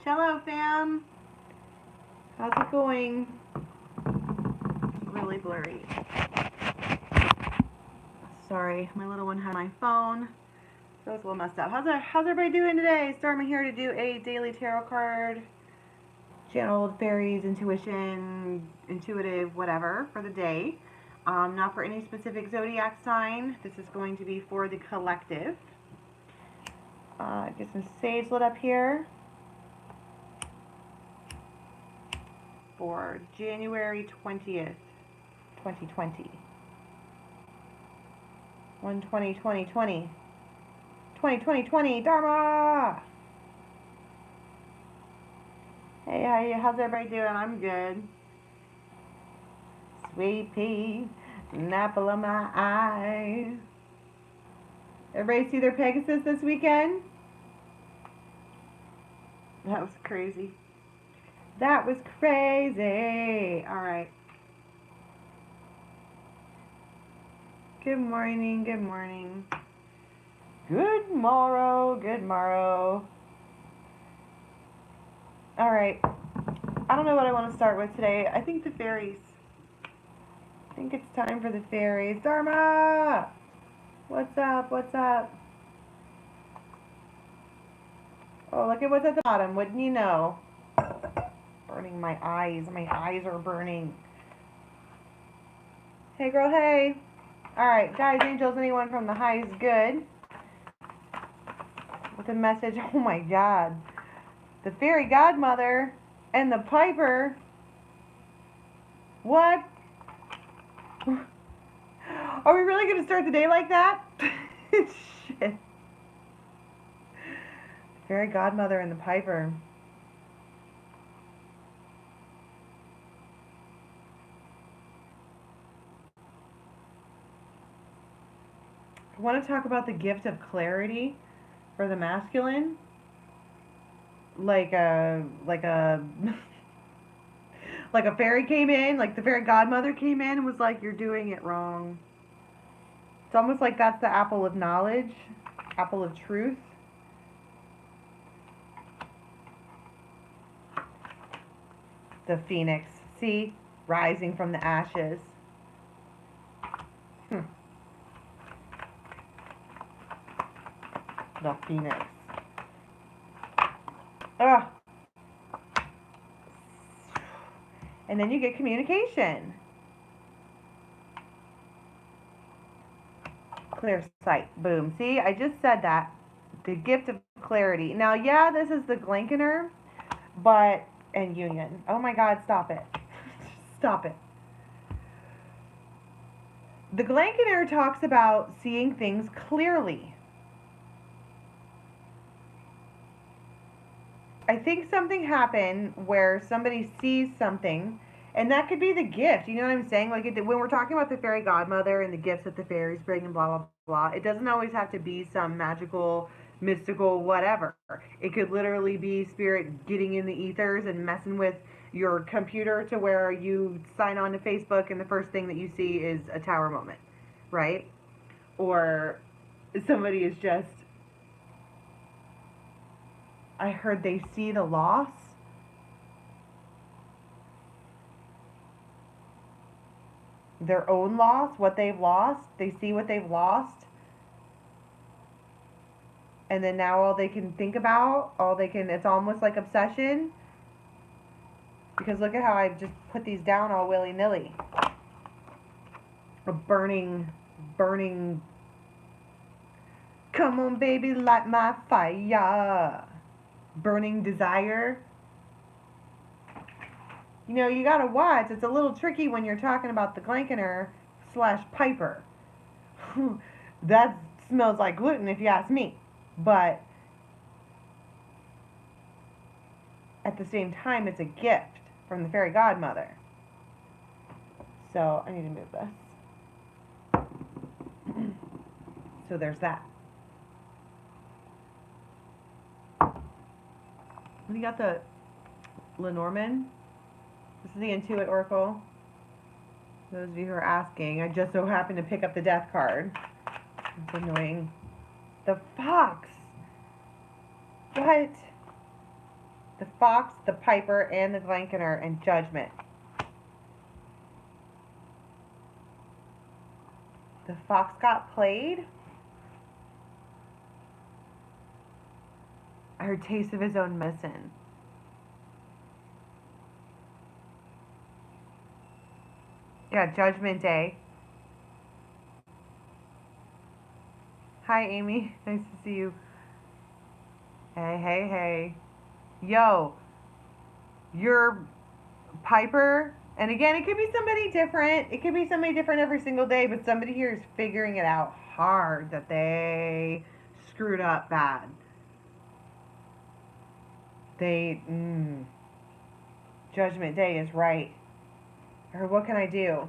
Hello, fam. How's it going? Really blurry. Sorry, my little one had my phone, so it's a little messed up. How's everybody doing today? It's Dharma here to do a daily tarot card, channeled fairies, intuition, intuitive, whatever, for the day. Not for any specific zodiac sign. This is going to be for the collective. Get some sage lit up here for January 20th, 2020. 1/20/2020. 20/20/20 Dharma! Hey, how's everybody doing? I'm good. Sweet pea, an apple of my eye. Everybody see their Pegasus this weekend? That was crazy. That was crazy. All right. Good morning, good morning. Good morrow, good morrow. All right. I don't know what I want to start with today. I think the fairies. I think it's time for the fairies. Dharma! What's up? What's up? Oh, look at what's at the bottom. Wouldn't you know? Burning my eyes. My eyes are burning. Hey, girl, hey. All right, guys, angels, anyone from the high is good. With a message. Oh, my God. The fairy godmother and the piper. What? Are we really going to start the day like that? Shit. Fairy godmother and the piper. I want to talk about the gift of clarity for the masculine. Like a like a fairy came in, like the fairy godmother came in and was like, you're doing it wrong. It's almost like that's the apple of knowledge, apple of truth. The phoenix, see, rising from the ashes. The phoenix. Ugh. And then you get communication. Clear sight. Boom. See, I just said that. The gift of clarity. Now, yeah, this is the Glankener, but, and union. Oh my God, stop it. Stop it. The Glankener talks about seeing things clearly. I think something happened where somebody sees something, and that could be the gift. You know what I'm saying? Like when we're talking about the fairy godmother and the gifts that the fairies bring and blah, blah, blah, it doesn't always have to be some magical, mystical, whatever. It could literally be spirit getting in the ethers and messing with your computer to where you sign on to Facebook and the first thing that you see is a tower moment, right? Or somebody is just, I heard they see the loss. Their own loss, what they've lost. They see what they've lost. And then now all they can think about, it's almost like obsession. Because look at how I've just put these down all willy-nilly. A burning, come on baby, light my fire. Burning desire. You know, you gotta watch. It's a little tricky when you're talking about the Glankener / piper. That smells like gluten if you ask me. But at the same time, it's a gift from the fairy godmother. So I need to move this. So there's that. We got the Lenormand. This is the Intuit Oracle. Those of you who are asking, I just so happened to pick up the death card. It's annoying. The fox. What? The Fox, the Piper, and the Glencaner, and Judgment. The Fox got played. I heard taste of his own medicine. Yeah, Judgment Day. Hi, Amy. Nice to see you. Hey, hey, hey. Yo, your Piper, and again, it could be somebody different. It could be somebody different every single day, but somebody here is figuring it out hard that they screwed up bad. Judgment Day is right. Or what can I do?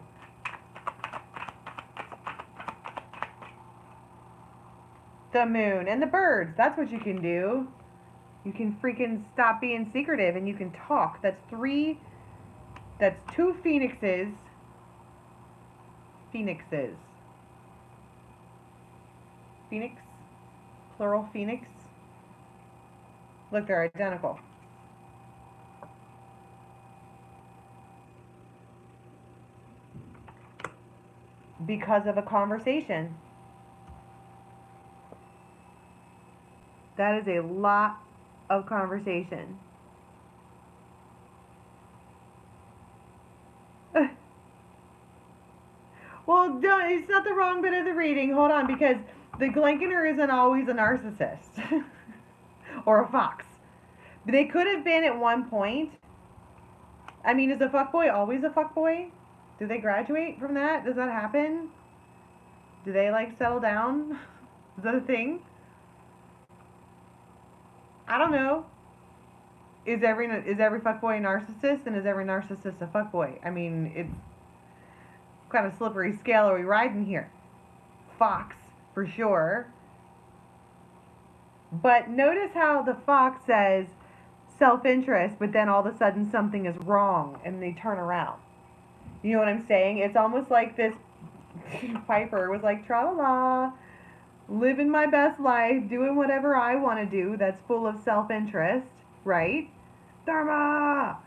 The moon and the birds. That's what you can do. You can freaking stop being secretive and you can talk. That's two phoenixes. Phoenix. Plural phoenix. Look, they're identical. Because of a conversation. That is a lot of conversation. Well, it's not the wrong bit of the reading. Hold on, because the Glencaner isn't always a narcissist. Or a fox. They could have been at one point. I mean, is a fuckboy always a fuckboy? Do they graduate from that? Does that happen? Do they, like, settle down? Is that a thing? I don't know. Is every fuckboy a narcissist, and is every narcissist a fuckboy? I mean, it's what kind of slippery scale are we riding here? Fox, for sure. But notice how the fox says self-interest, but then all of a sudden something is wrong, and they turn around. You know what I'm saying? It's almost like this Piper was like, tra-la-la, living my best life, doing whatever I want to do that's full of self-interest, right? Dharma!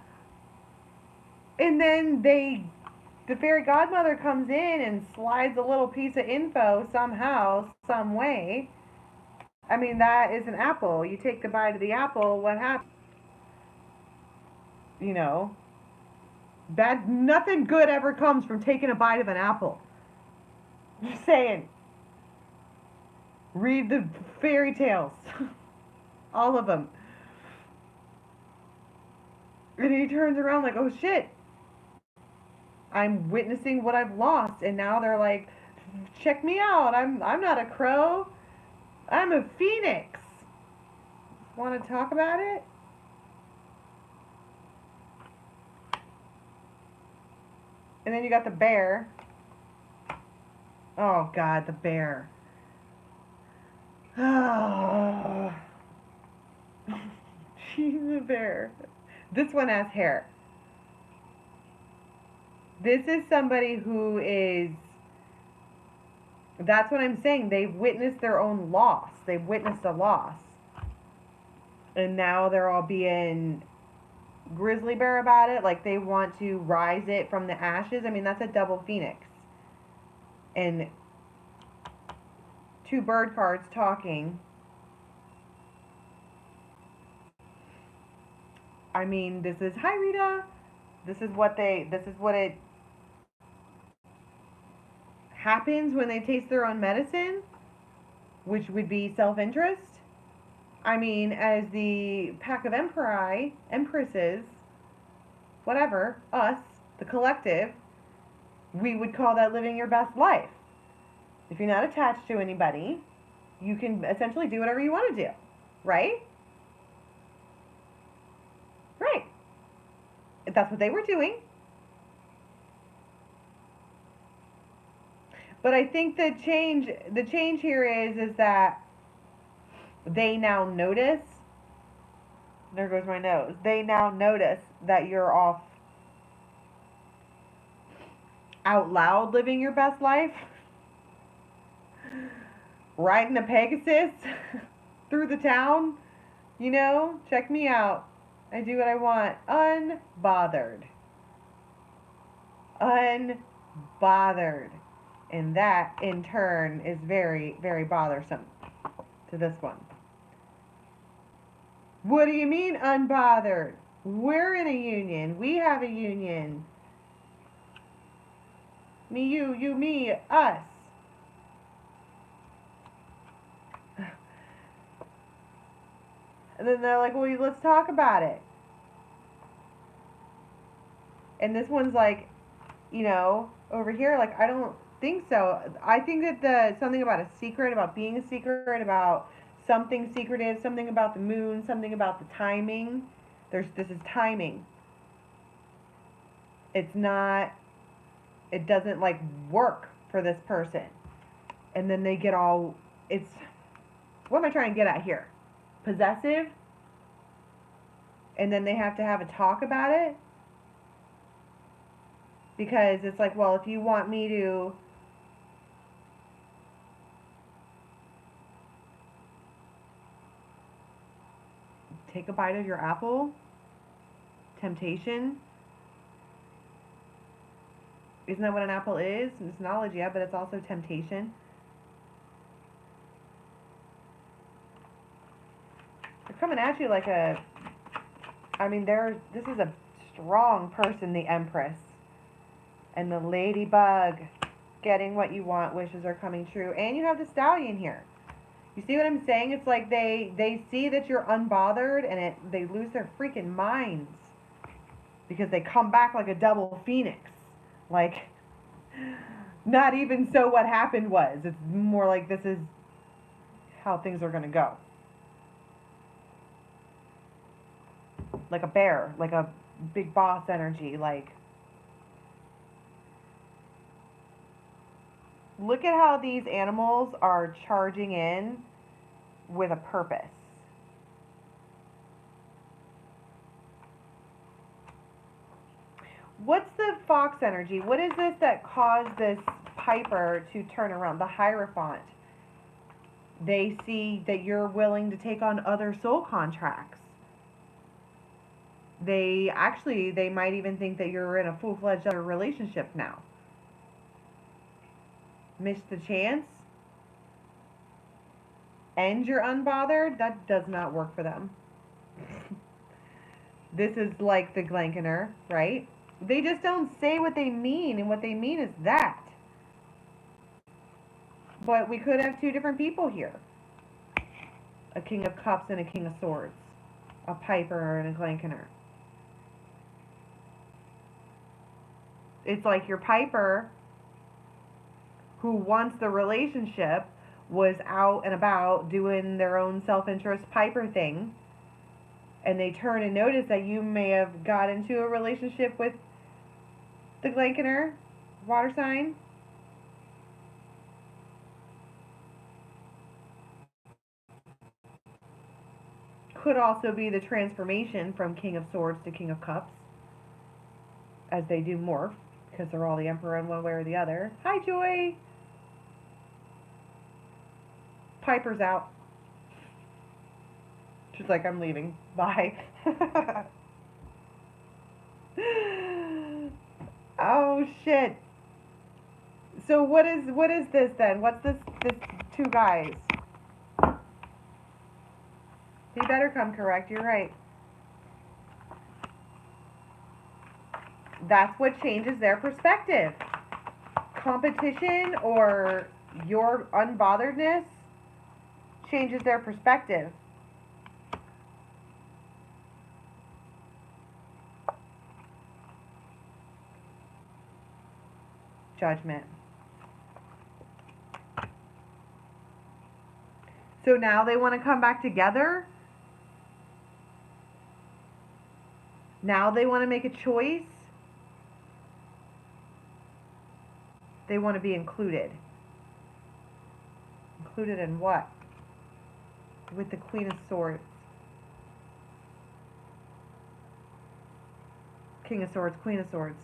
And then the fairy godmother comes in and slides a little piece of info somehow, some way. I mean, that is an apple. You take the bite of the apple, what happens? You know, nothing good ever comes from taking a bite of an apple. Just saying. Read the fairy tales. All of them. And he turns around like, oh shit. I'm witnessing what I've lost. And now they're like, check me out. I'm not a crow. I'm a phoenix. Want to talk about it? And then you got the bear. Oh God, the bear. Oh. She's a bear. This one has hair. This is somebody who is, that's what I'm saying. They've witnessed their own loss. They've witnessed a loss. And now they're all being grizzly bear about it. Like they want to rise it from the ashes. I mean, that's a double phoenix. And two bird cards talking. I mean, this is, hi Rita. This is what it happens when they taste their own medicine, which would be self-interest. I mean, as the pack of empresses, whatever, us, the collective, we would call that living your best life. If you're not attached to anybody, you can essentially do whatever you want to do, right? Right. If that's what they were doing. But I think the change here is that they now notice, there goes my nose, they now notice that you're off out loud living your best life, riding a Pegasus through the town, you know, check me out. I do what I want. Unbothered. Unbothered. And that, in turn, is very, very bothersome to this one. What do you mean, unbothered? We're in a union. We have a union. Me, you, me, us. And then they're like, well, let's talk about it. And this one's like, you know, over here, like, I don't think so. I think that something about a secret, about being a secret, about something secretive, something about the moon, something about the timing. This is timing. It's not, it doesn't like work for this person. And then they get all, what am I trying to get at here? Possessive? And then they have to have a talk about it? Because it's like, well, if you want me to take a bite of your apple, temptation. Isn't that what an apple is? It's knowledge, yeah, but it's also temptation. They're coming at you like this is a strong person, the Empress. And the ladybug, getting what you want, wishes are coming true. And you have the stallion here. You see what I'm saying? It's like they see that you're unbothered and they lose their freaking minds. Because they come back like a double phoenix. Like, not even so what happened was. It's more like this is how things are going to go. Like a bear, like a big boss energy, like. Look at how these animals are charging in with a purpose. What's the fox energy? What is this that caused this Piper to turn around? The Hierophant. They see that you're willing to take on other soul contracts. They might even think that you're in a full-fledged other relationship now. Missed the chance? And you're unbothered? That does not work for them. This is like the Glankener, right? They just don't say what they mean, and what they mean is that. But we could have two different people here. A King of Cups and a King of Swords. A Piper and a Glankener. It's like your Piper, who wants the relationship, was out and about doing their own self-interest Piper thing, and they turn and notice that you may have got into a relationship with the Glankener water sign. Could also be the transformation from King of Swords to King of Cups, as they do morph, because they're all the Emperor in one way or the other. Hi, Joy! Piper's out. She's like, I'm leaving. Bye. Oh, shit. So what is this then? What's this two guys? He better come correct. You're right. That's what changes their perspective. Competition or your unbotheredness changes their perspective. Judgment. So now they want to come back together? Now they want to make a choice? They want to be included. Included in what? With the Queen of Swords. King of Swords, Queen of Swords.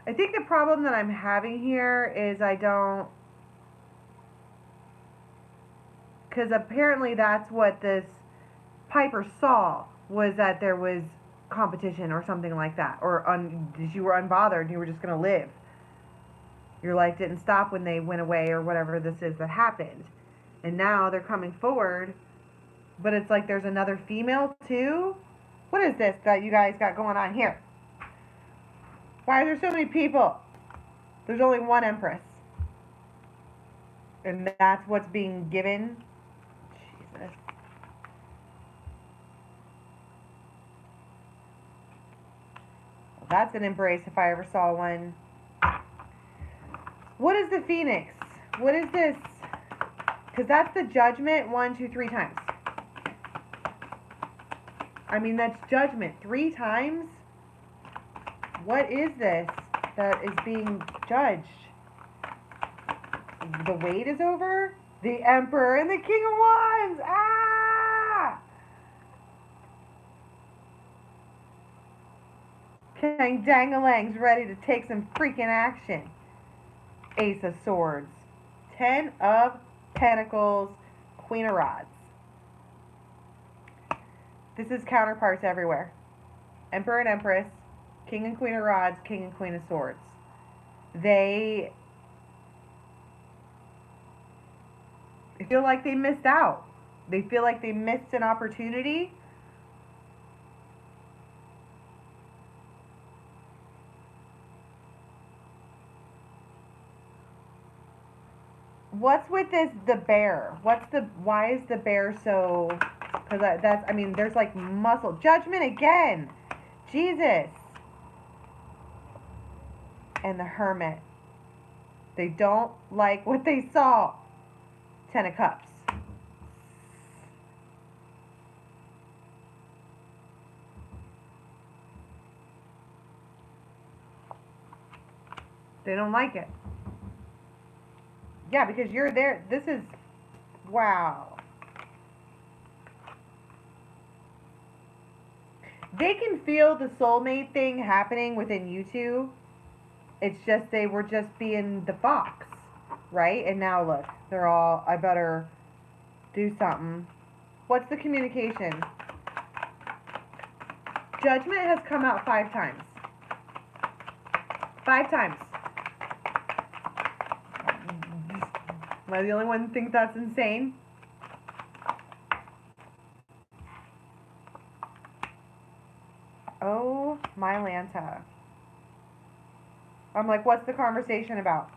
I think the problem that I'm having here is I don't, because apparently that's what this Piper saw, was that there was competition or something like that, or you were unbothered and you were just going to live. Your life didn't stop when they went away or whatever this is that happened. And now they're coming forward, but it's like there's another female too. What is this that you guys got going on here? Why are there so many people? There's only one Empress. And that's what's being given. Jesus. Well, that's an embrace if I ever saw one. What is the Phoenix? What is this? Because that's the Judgment 1, 2, 3 times. I mean, that's Judgment 3 times? What is this that is being judged? The wait is over? The Emperor and the King of Wands! Ah! King Dangalang's ready to take some freaking action. Ace of Swords. 10 of Pentacles. Queen of Rods. This is counterparts everywhere. Emperor and Empress. King and Queen of Rods. King and Queen of Swords. They feel like they missed out. They feel like they missed an opportunity. What's with this, the bear? Why is the bear so, because that's, I mean, there's like muscle. Judgment again. Jesus. And the Hermit. They don't like what they saw. 10 of Cups. They don't like it. Yeah, because you're there. This is, wow. They can feel the soulmate thing happening within you two. It's just they were just being the fox, right? And now look, they're all, I better do something. What's the communication? Judgment has come out 5 times. 5 times. Am I the only one who thinks that's insane? Oh, my Lanta. I'm like, what's the conversation about?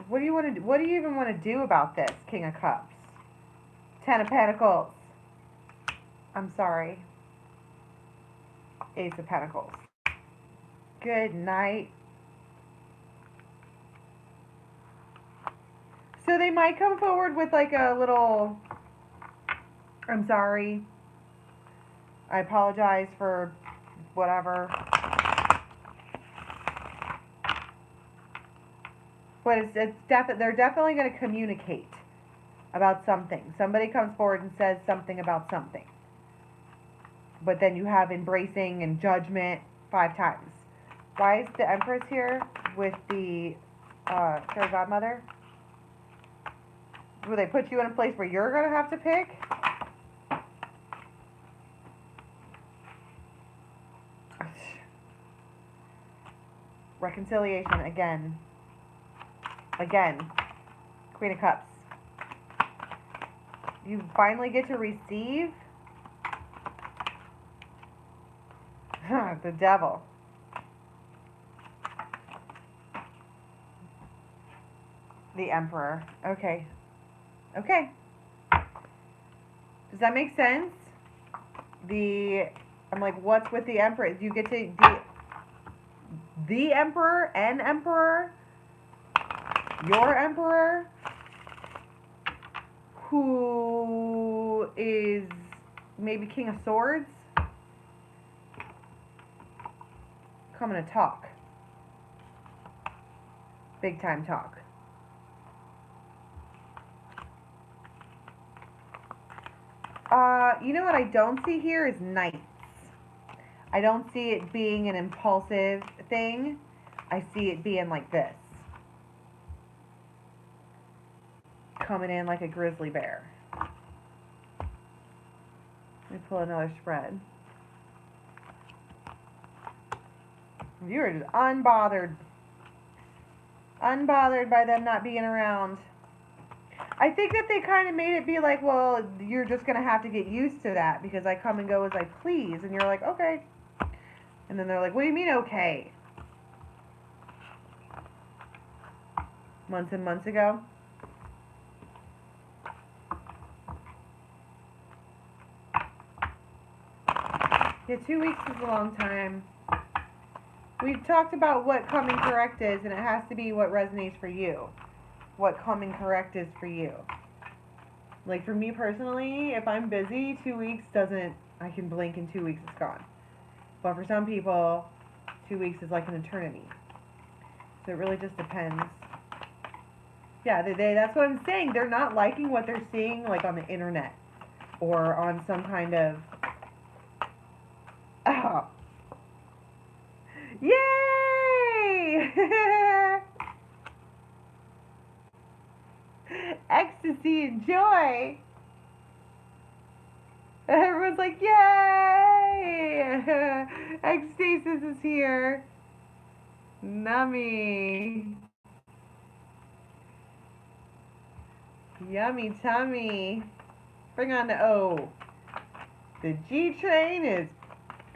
What do you want to do? What do you even want to do about this, King of Cups? 10 of Pentacles. I'm sorry. Ace of Pentacles. Good night. So they might come forward with like a little, I'm sorry. I apologize for whatever. But they're definitely going to communicate about something. Somebody comes forward and says something about something. But then you have embracing and judgment 5 times. Why is the Empress here with the Fairy Godmother? Will they put you in a place where you're going to have to pick? Reconciliation again. Again. Queen of Cups. You finally get to receive the Devil. The Emperor. Okay. Okay. Does that make sense? I'm like, what's with the Emperor? You get to the Emperor, an Emperor, your Emperor, who is maybe King of Swords, coming to talk. Big time talk. You know what I don't see here is nights. I don't see it being an impulsive thing. I see it being like this. Coming in like a grizzly bear. Let me pull another spread. You are just unbothered. Unbothered by them not being around. I think that they kind of made it be like, well, you're just going to have to get used to that because I come and go as I please. And you're like, okay. And then they're like, what do you mean, okay? Months and months ago. Yeah, 2 weeks is a long time. We've talked about what coming correct is, and it has to be what resonates for you. What coming correct is for you. Like for me personally, if I'm busy, 2 weeks doesn't, I can blink in 2 weeks it's gone. But for some people, 2 weeks is like an eternity. So it really just depends. Yeah, that's what I'm saying. They're not liking what they're seeing like on the internet or on some kind of... Oh. Yay! Ecstasy and joy. Everyone's like, yay! Ecstasis is here. Nummy. Yummy tummy. Bring on the O. The G train is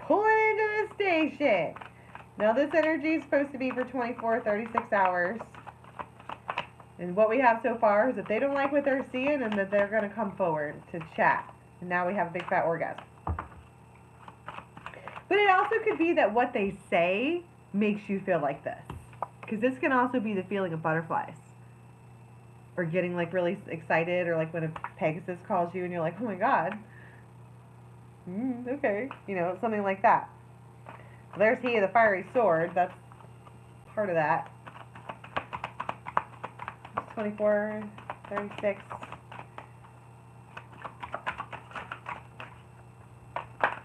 pulling into the station. Now this energy is supposed to be for 24, 36 hours. And what we have so far is that they don't like what they're seeing and that they're going to come forward to chat. And now we have a big fat orgasm. But it also could be that what they say makes you feel like this. Because this can also be the feeling of butterflies. Or getting like really excited, or like when a Pegasus calls you and you're like, oh my god. Okay. You know, something like that. There's he, the fiery sword. That's part of that. 24, 36.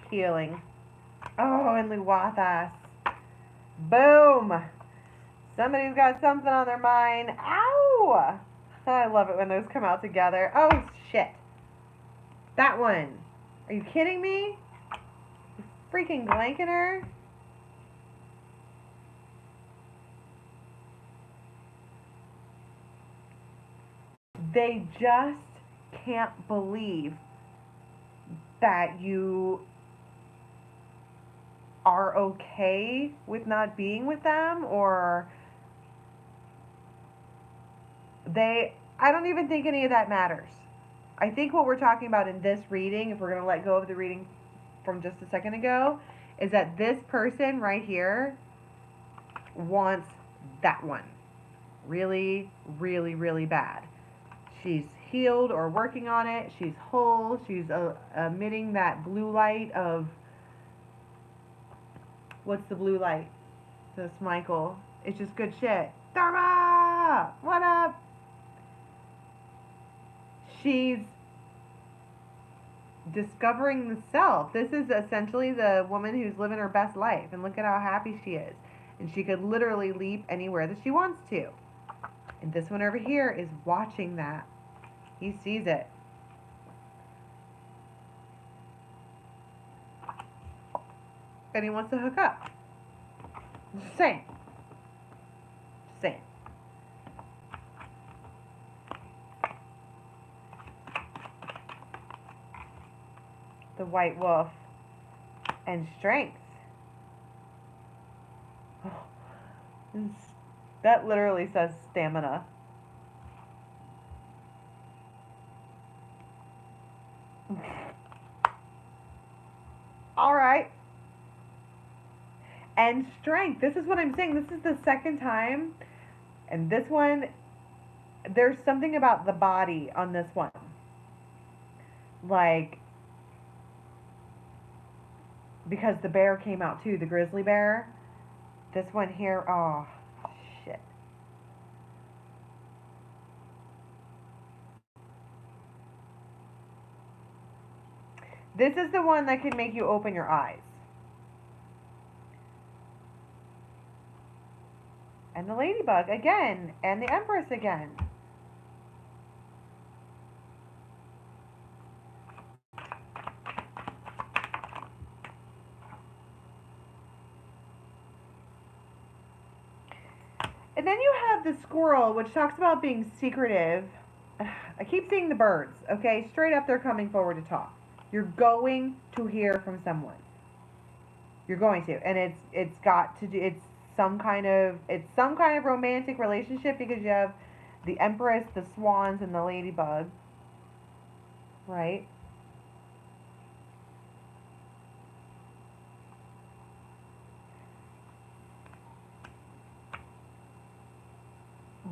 Healing. Oh, and Luwathas. Boom. Somebody's got something on their mind. Ow! I love it when those come out together. Oh, shit. That one. Are you kidding me? You freaking blanking her? They just can't believe that you are okay with not being with them, or I don't even think any of that matters. I think what we're talking about in this reading, if we're going to let go of the reading from just a second ago, is that this person right here wants that one really, really, really bad. She's healed or working on it. She's whole. She's emitting that blue light of... What's the blue light? This Michael. It's just good shit. Dharma! What up? She's discovering the self. This is essentially the woman who's living her best life. And look at how happy she is. And she could literally leap anywhere that she wants to. And this one over here is watching that. He sees it. And he wants to hook up. Just saying. Just saying. The white wolf and strength. Oh, that literally says stamina. All right. And strength. This is what I'm saying. This is the second time. And this one, there's something about the body on this one. Like, because the bear came out too, the grizzly bear. This one here, oh, shit. This is the one that can make you open your eyes. And the ladybug again. And the Empress again. And then you have the squirrel, which talks about being secretive. I keep seeing the birds, okay? Straight up, they're coming forward to talk. You're going to hear from someone. You're going to. And it's got to do, it's some kind of romantic relationship, because you have the Empress, the swans, and the ladybug. Right?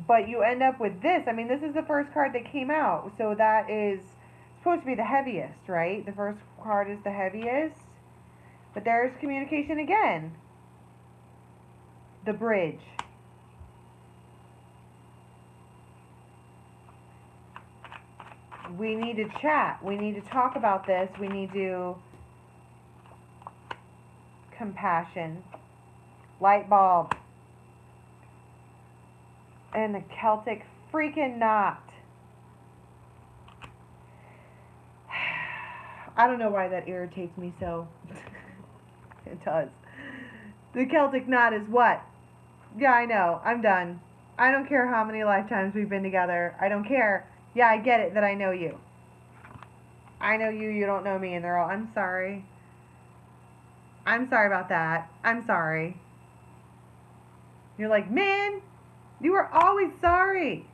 But you end up with this. I mean, this is the first card that came out. So that is supposed to be the heaviest, right? The first card is the heaviest. But there's communication again. The bridge. We need to chat. We need to talk about this. We need to... Compassion. Light bulb. And the Celtic freaking knot. I don't know why that irritates me so. It does. The Celtic knot is what? Yeah, I know. I'm done. I don't care how many lifetimes we've been together. I don't care. Yeah, I get it that I know you. I know you, you don't know me, and they're all, I'm sorry. I'm sorry about that. I'm sorry. You're like, man, you were always sorry.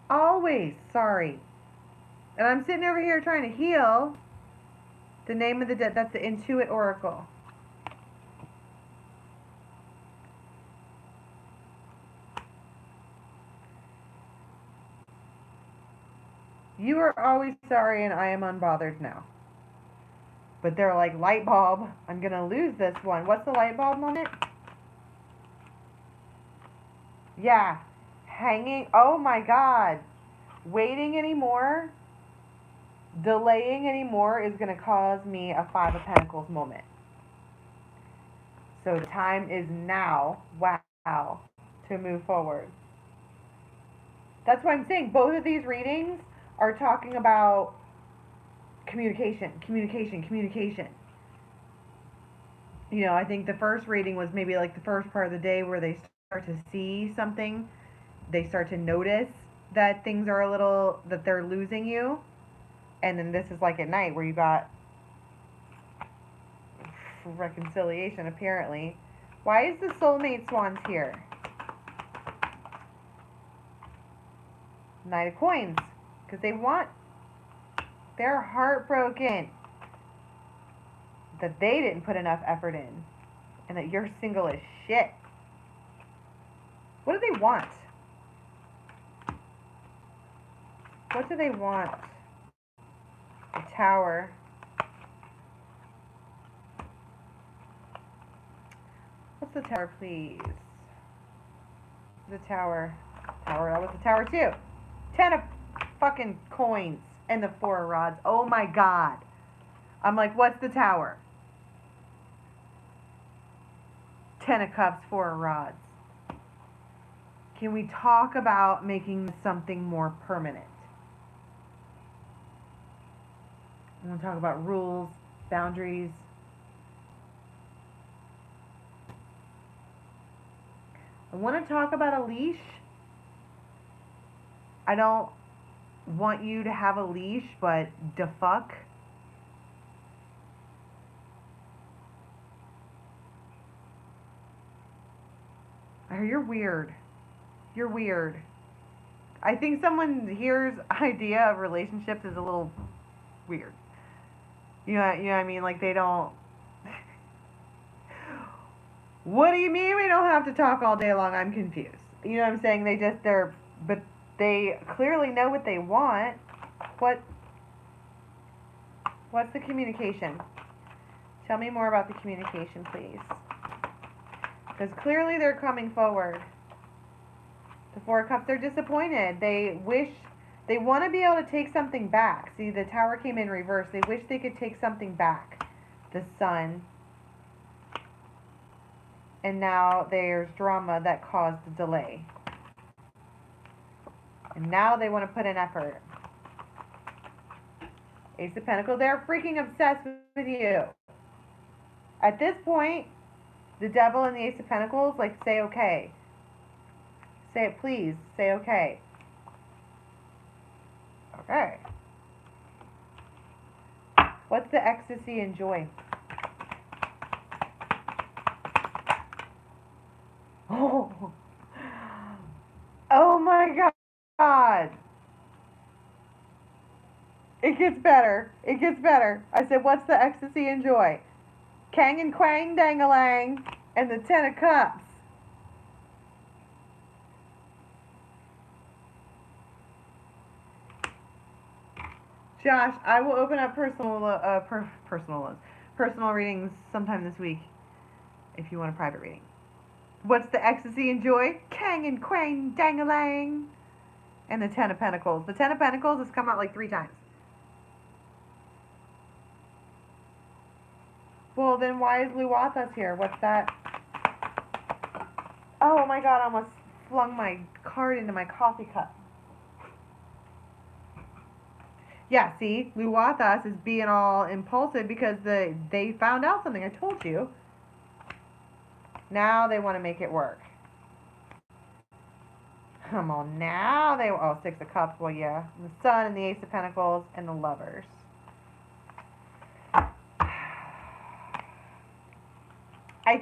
Always sorry. And I'm sitting over here trying to heal. The name of the dead, that's the Intuit Oracle. You are always sorry and I am unbothered now. But they're like, light bulb, I'm going to lose this one. What's the light bulb moment? Yeah. Hanging. Oh my God. Waiting anymore, delaying anymore is going to cause me a Five of Pentacles moment. So the time is now, wow, to move forward. That's why I'm saying both of these readings are talking about communication, communication, communication. You know, I think the first reading was maybe like the first part of the day where they start to see something. They start to notice that things are a little, that they're losing you. And then this is like at night where you got reconciliation, apparently. Why is the soulmate swans here? Knight of Coins. Because they're heartbroken that they didn't put enough effort in. And that you're single as shit. What do they want? What do they want? The Tower. What's the Tower, please? The Tower. Tower, that was the Tower too. 10 of fucking coins and the 4 of rods. Oh my God. I'm like, what's the Tower? 10 of cups, 4 of rods. Can we talk about making something more permanent? I want to talk about rules, boundaries. I want to talk about a leash. I don't want you to have a leash, but the fuck. Oh, you're weird. You're weird. I think someone here's idea of relationships is a little weird. You know what I mean? Like they don't. What do you mean we don't have to talk all day long? I'm confused. You know what I'm saying? But they clearly know what they want. What's the communication? Tell me more about the communication, please. Because clearly they're coming forward. The 4 of Cups, they're disappointed. They They want to be able to take something back. See, the Tower came in reverse. They wish they could take something back. The Sun. And now there's drama that caused the delay. And now they want to put in effort. Ace of Pentacles, they're freaking obsessed with you. At this point, the Devil and the Ace of Pentacles, like, say okay. Say it, please. Say okay. Okay. What's the ecstasy and joy? Oh. Oh my God. It gets better. It gets better. I said, what's the ecstasy and joy? Kang and Quang Dangalang and the Ten of Cups. Josh, I will open up personal readings sometime this week if you want a private reading. What's the ecstasy and joy? Kang and Quang Dangalang and the Ten of Pentacles. The Ten of Pentacles has come out like 3 times. Well, then why is Luwathas here? What's that? Oh my God, I almost flung my card into my coffee cup. Yeah, see, Luwathas is being all impulsive because they found out something. I told you. Now they want to make it work. Come on, now they... Oh, 6 of Cups. Well, yeah. The Sun and the Ace of Pentacles and the Lovers. I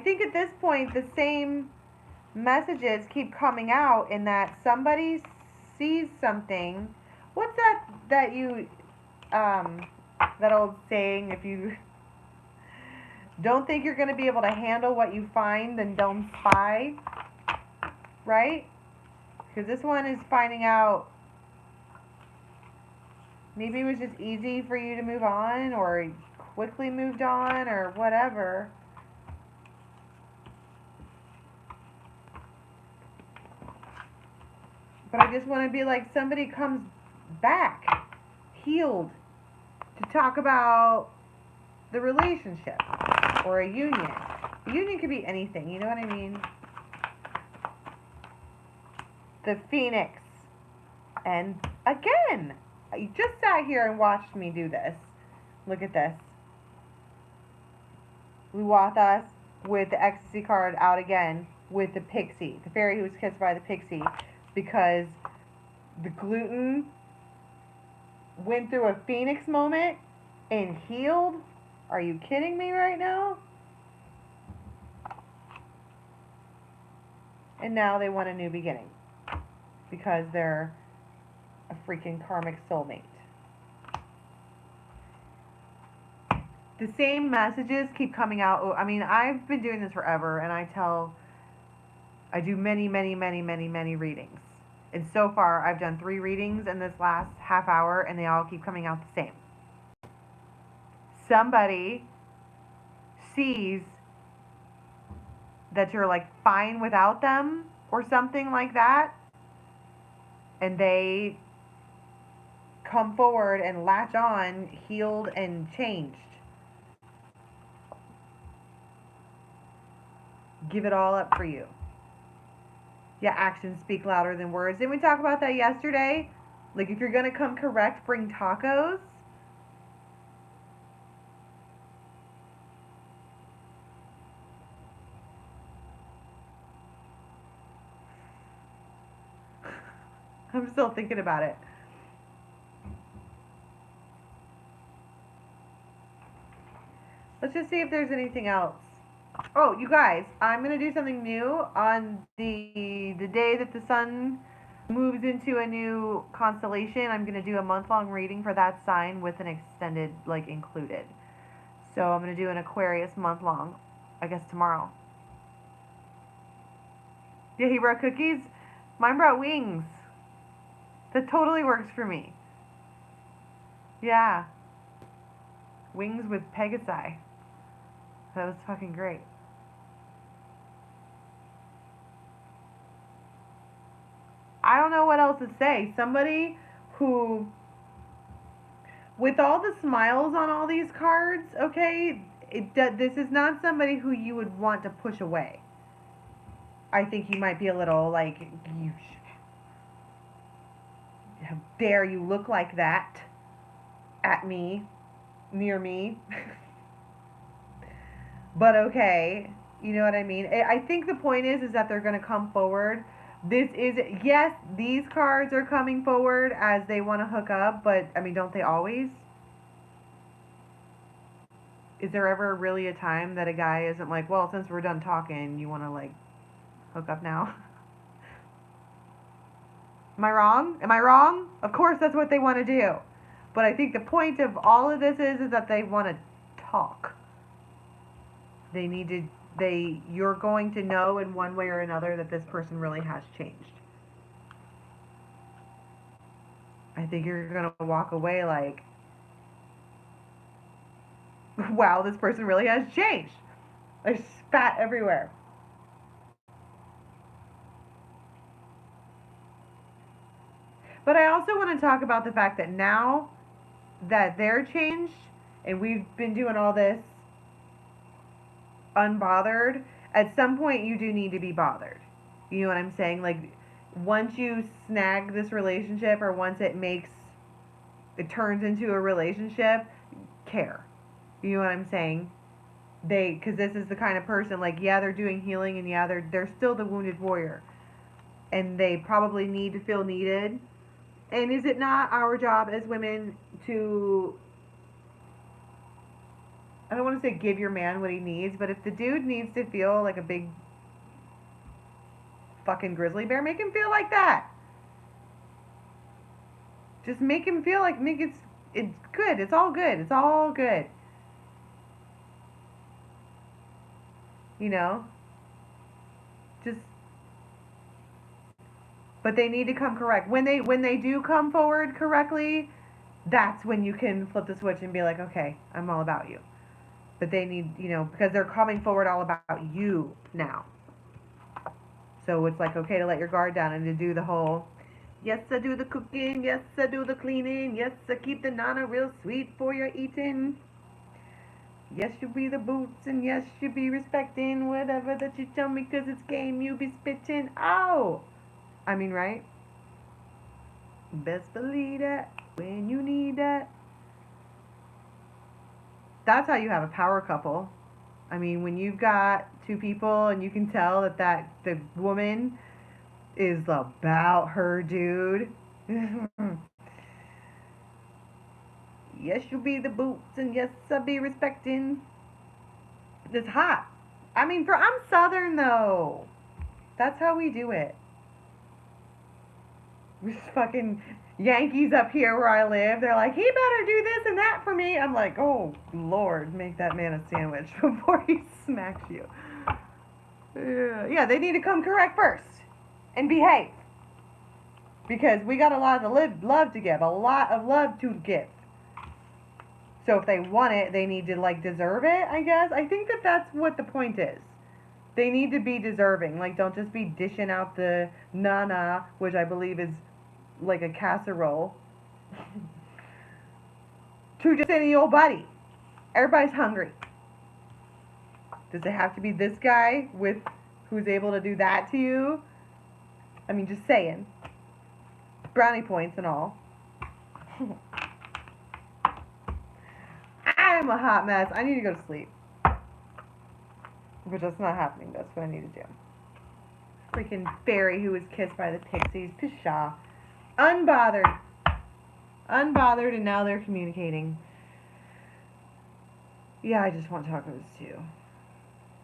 think at this point, the same messages keep coming out in that somebody sees something. What's that you... that old saying, if you don't think you're going to be able to handle what you find, then don't spy, right? Because this one is finding out maybe it was just easy for you to move on, or quickly moved on, or whatever. But I just want to be like, somebody comes back, healed, to talk about the relationship or a union. A union could be anything, you know what I mean? The Phoenix. And again, you just sat here and watched me do this. Look at this. Luwathas with the ecstasy card out again with the pixie. The fairy who was kissed by the pixie. Because the gluten went through a Phoenix moment and healed? Are you kidding me right now? And now they want a new beginning. Because they're a freaking karmic soulmate. The same messages keep coming out. I mean, I've been doing this forever, and I do many readings. And so far, I've done 3 readings in this last half hour, and they all keep coming out the same. Somebody sees that you're like fine without them or something like that, and they come forward and latch on, healed and changed. Give it all up for you. Yeah, actions speak louder than words. Didn't we talk about that yesterday? Like, if you're going to come correct, bring tacos. I'm still thinking about it. Let's just see if there's anything else. Oh, you guys, I'm going to do something new on the day that the sun moves into a new constellation. I'm going to do a month-long reading for that sign with an extended, like, included. So I'm going to do an Aquarius month-long, I guess tomorrow. Yeah, he brought cookies. Mine brought wings. That totally works for me. Yeah. Wings with Pegasi. That was fucking great. I don't know what else to say. Somebody who, with all the smiles on all these cards, okay, this is not somebody who you would want to push away. I think you might be a little like, how dare you look like that at me, near me. But okay, you know what I mean? I think the point is that they're going to come forward. Yes, these cards are coming forward as they want to hook up, but I mean, don't they always? Is there ever really a time that a guy isn't like, well, since we're done talking, you want to like hook up now? Am I wrong? Am I wrong? Of course that's what they want to do. But I think the point of all of this is that they want to talk. They need to, you're going to know in one way or another that this person really has changed. I think you're going to walk away like, wow, this person really has changed. There's spat everywhere. But I also want to talk about the fact that now that they're changed and we've been doing all this unbothered, at some point you do need to be bothered. You know what I'm saying? Like, once you snag this relationship or once it turns into a relationship, care. You know what I'm saying? Because this is the kind of person, like, yeah, they're doing healing and yeah, they're still the wounded warrior. And they probably need to feel needed. And is it not our job as women to, I don't want to say give your man what he needs, but if the dude needs to feel like a big fucking grizzly bear, make him feel like that. Just make him feel like, it's good. It's all good. It's all good. You know? But they need to come correct. When they do come forward correctly, that's when you can flip the switch and be like, okay, I'm all about you. But they need, because they're coming forward all about you now. So it's like, okay, to let your guard down and to do the whole, yes, I do the cooking, yes, I do the cleaning, yes, I keep the nana real sweet for your eating. Yes, you be the boots, and yes, you be respecting whatever that you tell me, because it's game you be spitting. Oh! I mean, right? Best believe that when you need that. That's how you have a power couple. I mean, when you've got two people and you can tell that the woman is about her dude. Yes, you be the boots, and yes, I be respecting. It's hot. I mean, I'm Southern, though. That's how we do it. This fucking Yankees up here where I live, they're like, he better do this and that for me. I'm like, oh, Lord, make that man a sandwich before he smacks you. Yeah, they need to come correct first and behave. Because we got a lot of love to give, a lot of love to give. So if they want it, they need to, deserve it, I guess. I think that's what the point is. They need to be deserving. Don't just be dishing out the nana, which I believe is like a casserole, to just any old buddy. Everybody's hungry. Does it have to be this guy who's able to do that to you? I mean, just saying. Brownie points and all. I'm a hot mess. I need to go to sleep. But that's not happening. That's what I need to do. Freaking fairy who was kissed by the pixies. Pshaw. Unbothered. Unbothered, and now they're communicating. Yeah, I just want tacos too.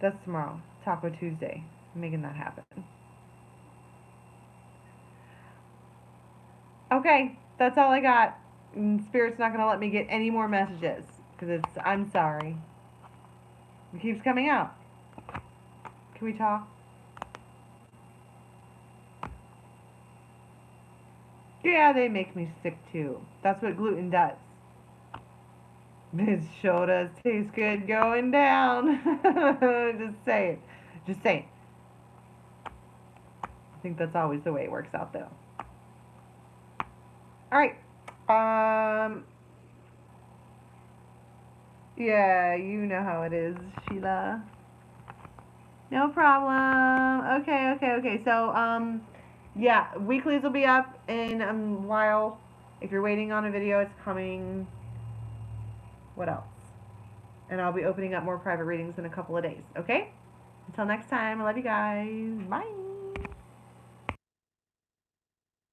That's tomorrow. Taco Tuesday. I'm making that happen. Okay, that's all I got. Spirit's not going to let me get any more messages. Because I'm sorry. It keeps coming out. Can we talk? Yeah, they make me sick too. That's what gluten does. It sure does taste good going down. Just saying. Just saying. I think that's always the way it works out though. Alright. Um, yeah, you know how it is, Sheila. No problem. Okay. So, yeah, weeklies will be up in a while. If you're waiting on a video, it's coming. What else? And I'll be opening up more private readings in a couple of days, okay? Until next time, I love you guys. Bye.